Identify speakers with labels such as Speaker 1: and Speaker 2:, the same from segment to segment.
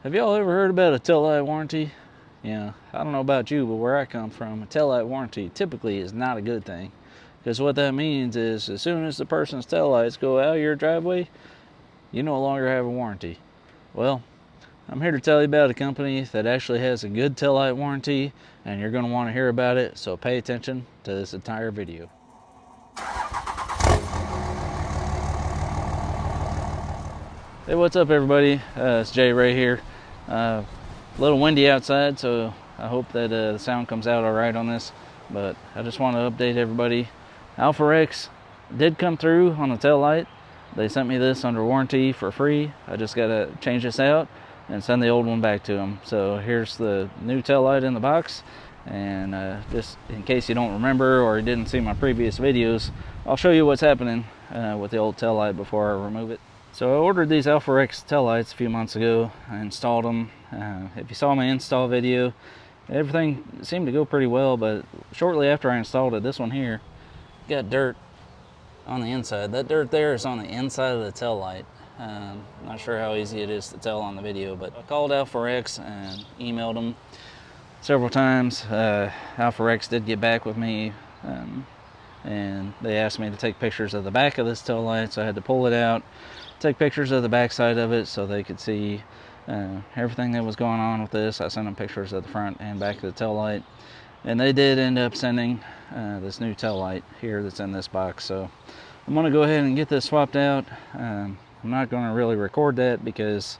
Speaker 1: Have y'all ever heard about a taillight warranty? Yeah, I don't know about you, but where I come from, a taillight warranty typically is not a good thing. Because what that means is as soon as the person's taillights go out of your driveway, you no longer have a warranty. Well, I'm here to tell you about a company that actually has a good taillight warranty, and you're going to want to hear about it, so pay attention to this entire video. Hey, what's up everybody? It's Jay right here. A little windy outside, so I hope that the sound comes out all right on this, but I just want to update everybody. Alpharex did come through on the tail light. They sent me this under warranty for free. I just got to change this out and send the old one back to them. So here's the new tail light in the box, and just in case you don't remember or you didn't see my previous videos, I'll show you what's happening with the old tail light before I remove it. So I ordered these Alpharex tail lights a few months ago. I installed them. If you saw my install video, everything seemed to go pretty well, but shortly after I installed it, this one here got dirt on the inside. That dirt there is on the inside of the tail light. Not sure how easy it is to tell on the video, but I called Alpharex and emailed them several times. Alpharex did get back with me, and they asked me to take pictures of the back of this tail light, so I had to pull it out, take pictures of the back side of it so they could see everything that was going on with this. I sent them pictures of the front and back of the tail light, and they did end up sending this new tail light here that's in this box. So I'm going to go ahead and get this swapped out. I'm not going to really record that because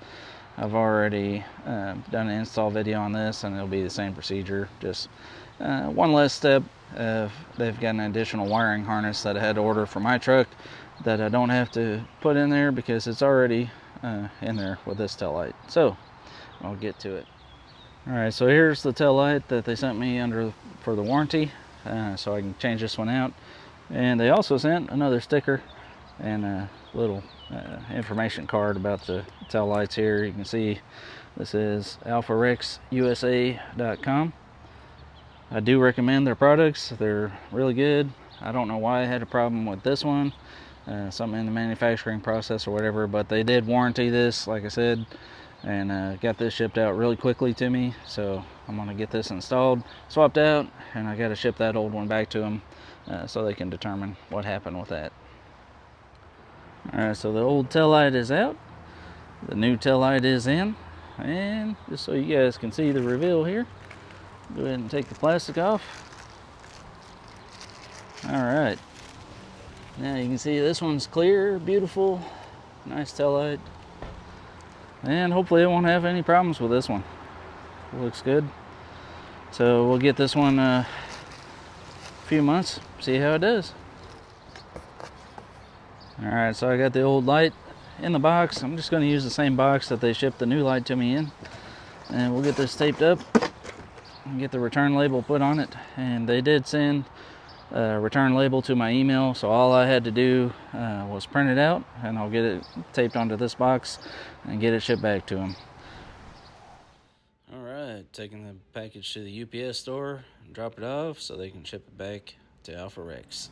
Speaker 1: I've already done an install video on this, and it'll be the same procedure, just one less step. They've got an additional wiring harness that I had to order for my truck that I don't have to put in there because it's already in there with this tail light. So I'll get to it. Alright, so here's the tail light that they sent me for the warranty, so I can change this one out. And they also sent another sticker and a little information card about the tail lights here. You can see this is alpharexusa.com. I do recommend their products. They're really good. I don't know why I had a problem with this one, something in the manufacturing process or whatever, but they did warranty this, like I said, and got this shipped out really quickly to me. So I'm going to get this installed, swapped out, and I got to ship that old one back to them so they can determine what happened with that. Alright, so the old tail light is out, the new tail light is in, and just so you guys can see the reveal here, go ahead and take the plastic off. Alright, now you can see this one's clear, beautiful, nice tail light, and hopefully it won't have any problems with this one. It looks good. So we'll get this one a few months, see how it does. Alright, so I got the old light in the box. I'm just going to use the same box that they shipped the new light to me in, and we'll get this taped up and get the return label put on it. And they did send a return label to my email, so all I had to do was print it out, and I'll get it taped onto this box and get it shipped back to them. Alright, taking the package to the UPS store and drop it off so they can ship it back to Alpharex.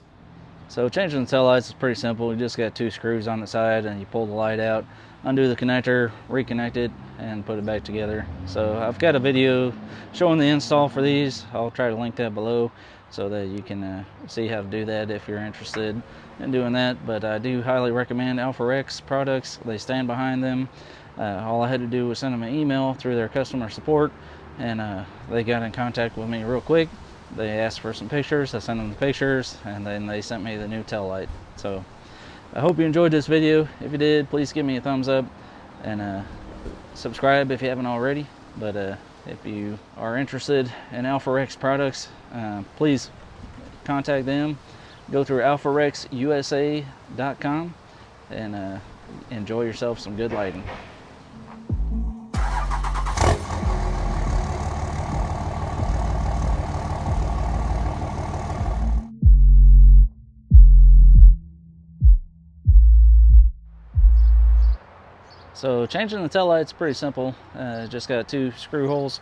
Speaker 1: So changing the tail lights is pretty simple. You just got two screws on the side, and you pull the light out, undo the connector, reconnect it, and put it back together. So I've got a video showing the install for these. I'll try to link that below so that you can see how to do that if you're interested in doing that. But I do highly recommend Alpharex products. They stand behind them. All I had to do was send them an email through their customer support, and they got in contact with me real quick. They asked for some pictures, I sent them the pictures, and then they sent me the new tail light. So I hope you enjoyed this video. If you did, please give me a thumbs up, and subscribe if you haven't already. But if you are interested in Alpharex products, please contact them. Go through alpharexusa.com and enjoy yourself some good lighting. So changing the tail light's pretty simple. Just got two screw holes.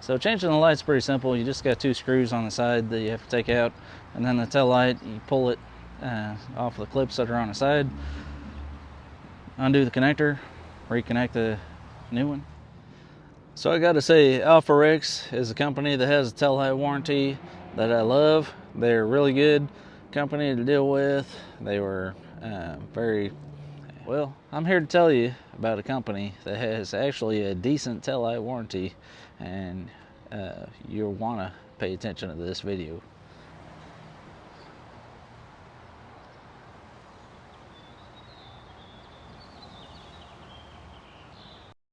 Speaker 1: So changing the light's pretty simple. You just got two screws on the side that you have to take out, and then the tail light, you pull it off the clips that are on the side, undo the connector, reconnect the new one. So I gotta say, Alpha Rex is a company that has a Taillight Warranty that I love. They're a really good company to deal with. They were very well. I'm here to tell you about a company that has actually a decent Taillight Warranty, and you'll want to pay attention to this video.